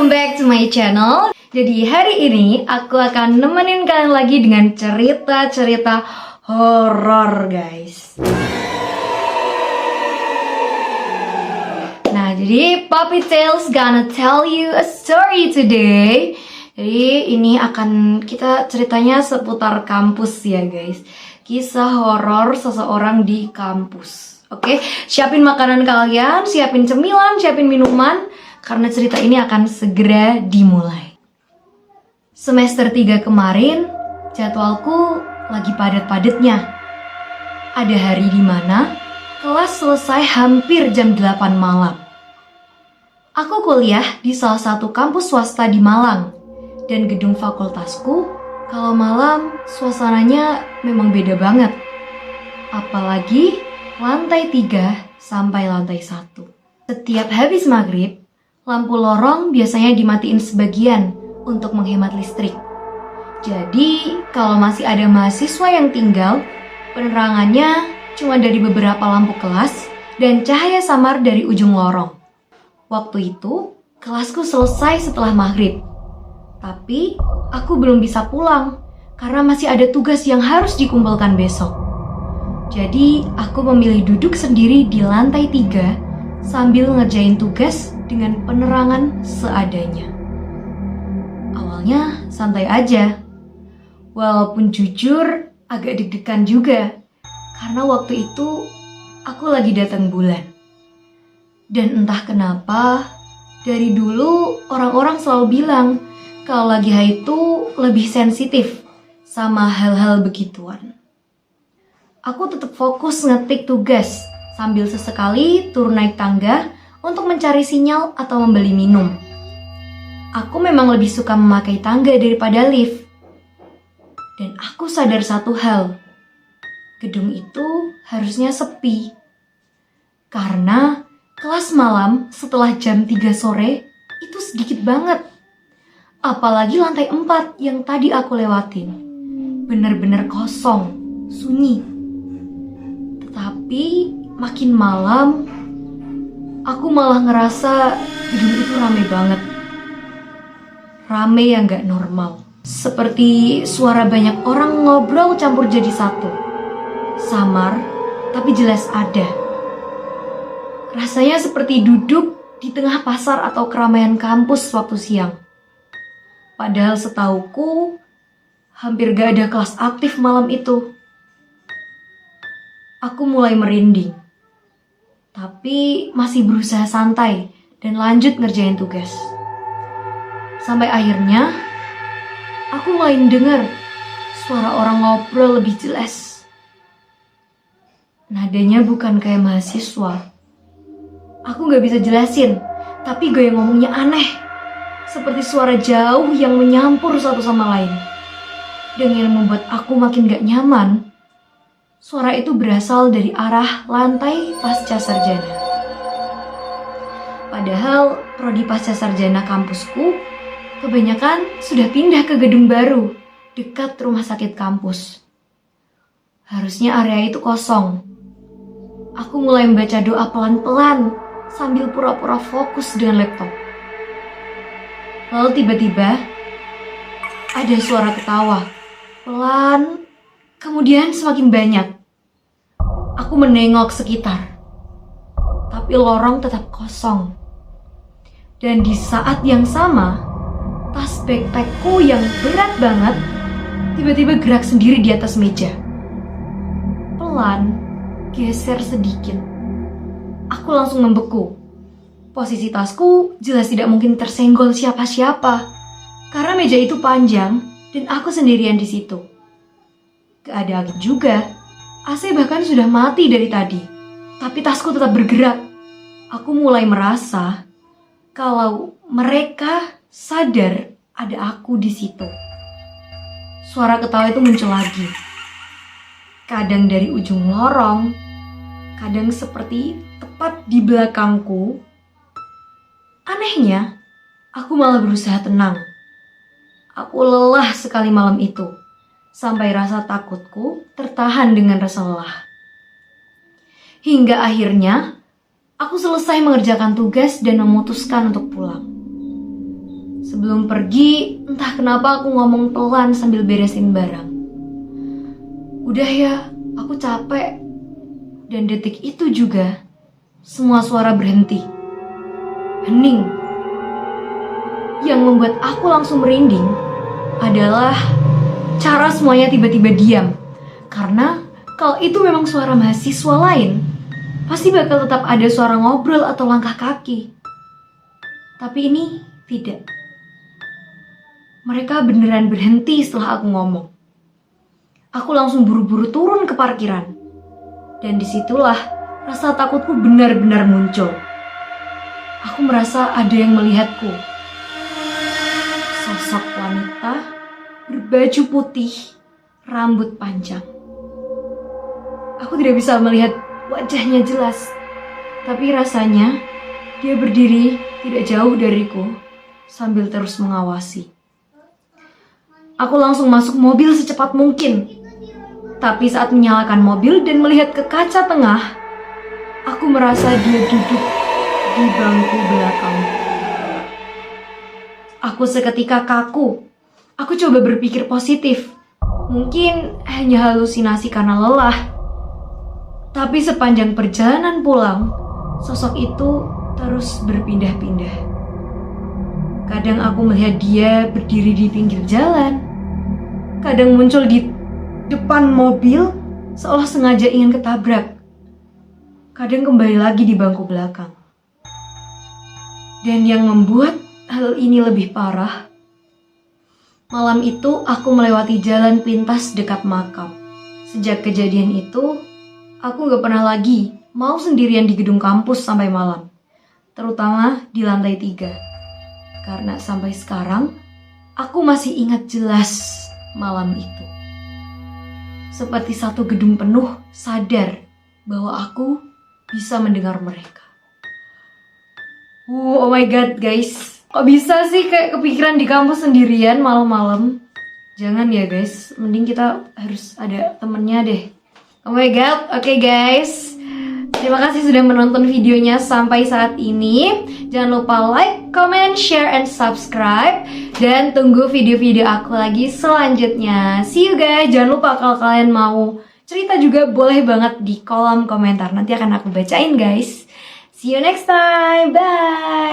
welcome back to my channel. Jadi hari ini aku akan nemenin kalian lagi dengan cerita-cerita horor, guys. Nah, jadi Poppy Tales gonna tell you a story today. Jadi ini akan kita ceritanya seputar kampus ya, guys. Kisah horor seseorang di kampus. Oke, siapin makanan kalian, siapin cemilan, siapin minuman, karena cerita ini akan segera dimulai. Semester 3 kemarin, jadwalku lagi padat-padatnya. Ada hari di mana kelas selesai hampir jam 8 malam. Aku kuliah di salah satu kampus swasta di Malang. Dan gedung fakultasku, kalau malam suasananya memang beda banget. Apalagi lantai 3 sampai lantai 1. Setiap habis maghrib, lampu lorong biasanya dimatiin sebagian untuk menghemat listrik. Jadi, kalau masih ada mahasiswa yang tinggal, penerangannya cuma dari beberapa lampu kelas dan cahaya samar dari ujung lorong. Waktu itu, kelasku selesai setelah maghrib. Tapi, aku belum bisa pulang karena masih ada tugas yang harus dikumpulkan besok. Jadi, aku memilih duduk sendiri di lantai 3 sambil ngerjain tugas dengan penerangan seadanya. Awalnya santai aja, walaupun jujur agak deg-degan juga, karena waktu itu aku lagi datang bulan. Dan entah kenapa, dari dulu orang-orang selalu bilang kalau lagi haid itu lebih sensitif sama hal-hal begituan. Aku tetap fokus ngetik tugas sambil sesekali turun naik tangga untuk mencari sinyal atau membeli minum. Aku memang lebih suka memakai tangga daripada lift. Dan aku sadar satu hal, gedung itu harusnya sepi. Karena kelas malam setelah jam 3 sore itu sedikit banget. Apalagi lantai 4 yang tadi aku lewatin. Bener-bener kosong, sunyi. Tetapi makin malam, aku malah ngerasa gedung itu rame banget. Rame yang gak normal. Seperti suara banyak orang ngobrol campur jadi satu. Samar, tapi jelas ada. Rasanya seperti duduk di tengah pasar atau keramaian kampus waktu siang. Padahal setauku, hampir gak ada kelas aktif malam itu. Aku mulai merinding. Tapi masih berusaha santai dan lanjut ngerjain tugas. Sampai akhirnya, aku mulai dengar suara orang ngobrol lebih jelas. Nadanya bukan kayak mahasiswa. Aku gak bisa jelasin, tapi gaya ngomongnya aneh. Seperti suara jauh yang menyampur satu sama lain. Dan yang membuat aku makin gak nyaman, suara itu berasal dari arah lantai pasca sarjana. Padahal prodi pasca sarjana kampusku kebanyakan sudah pindah ke gedung baru dekat rumah sakit kampus. Harusnya area itu kosong. Aku mulai membaca doa pelan-pelan sambil pura-pura fokus dengan laptop. Lalu tiba-tiba ada suara ketawa. Pelan, kemudian semakin banyak. Aku menengok sekitar, tapi lorong tetap kosong. Dan di saat yang sama, tas backpackku yang berat banget tiba-tiba gerak sendiri di atas meja. Pelan, geser sedikit. Aku langsung membeku. Posisi tasku jelas tidak mungkin tersenggol siapa-siapa, karena meja itu panjang dan aku sendirian di situ. Gak ada angin juga. AC bahkan sudah mati dari tadi, tapi tasku tetap bergerak. Aku mulai merasa kalau mereka sadar ada aku di situ. Suara ketawa itu muncul lagi. Kadang dari ujung lorong, kadang seperti tepat di belakangku. Anehnya, aku malah berusaha tenang. Aku lelah sekali malam itu. Sampai rasa takutku tertahan dengan rasa lelah. Hingga akhirnya, aku selesai mengerjakan tugas dan memutuskan untuk pulang. Sebelum pergi, entah kenapa aku ngomong pelan sambil beresin barang. Udah ya, aku capek. Dan detik itu juga, semua suara berhenti. Hening. Yang membuat aku langsung merinding adalah cara semuanya tiba-tiba diam. Karena kalau itu memang suara mahasiswa lain, pasti bakal tetap ada suara ngobrol atau langkah kaki. Tapi ini tidak. Mereka beneran berhenti setelah aku ngomong. Aku langsung buru-buru turun ke parkiran. Dan disitulah rasa takutku benar-benar muncul. Aku merasa ada yang melihatku. Sosok wanita berbaju putih, rambut panjang. Aku tidak bisa melihat wajahnya jelas, tapi rasanya dia berdiri tidak jauh dariku sambil terus mengawasi. Aku langsung masuk mobil secepat mungkin. Tapi saat menyalakan mobil dan melihat ke kaca tengah, aku merasa dia duduk di bangku belakang. Aku seketika kaku. Aku coba berpikir positif. Mungkin hanya halusinasi karena lelah. Tapi sepanjang perjalanan pulang, sosok itu terus berpindah-pindah. Kadang aku melihat dia berdiri di pinggir jalan. Kadang muncul di depan mobil seolah sengaja ingin ketabrak. Kadang kembali lagi di bangku belakang. Dan yang membuat hal ini lebih parah, malam itu aku melewati jalan pintas dekat makam. Sejak kejadian itu, aku gak pernah lagi mau sendirian di gedung kampus sampai malam. Terutama di lantai 3. Karena sampai sekarang, aku masih ingat jelas malam itu. Seperti satu gedung penuh sadar bahwa aku bisa mendengar mereka. Oh my god guys, kok bisa sih kayak kepikiran di kampus sendirian malam-malam? Jangan ya guys, mending kita harus ada temennya deh. Oh my god, oke guys. Terima kasih sudah menonton videonya sampai saat ini. Jangan lupa like, comment, share, and subscribe. Dan tunggu video-video aku lagi selanjutnya. See you guys. Jangan lupa kalau kalian mau cerita juga boleh banget di kolom komentar. Nanti akan aku bacain guys. See you next time. Bye.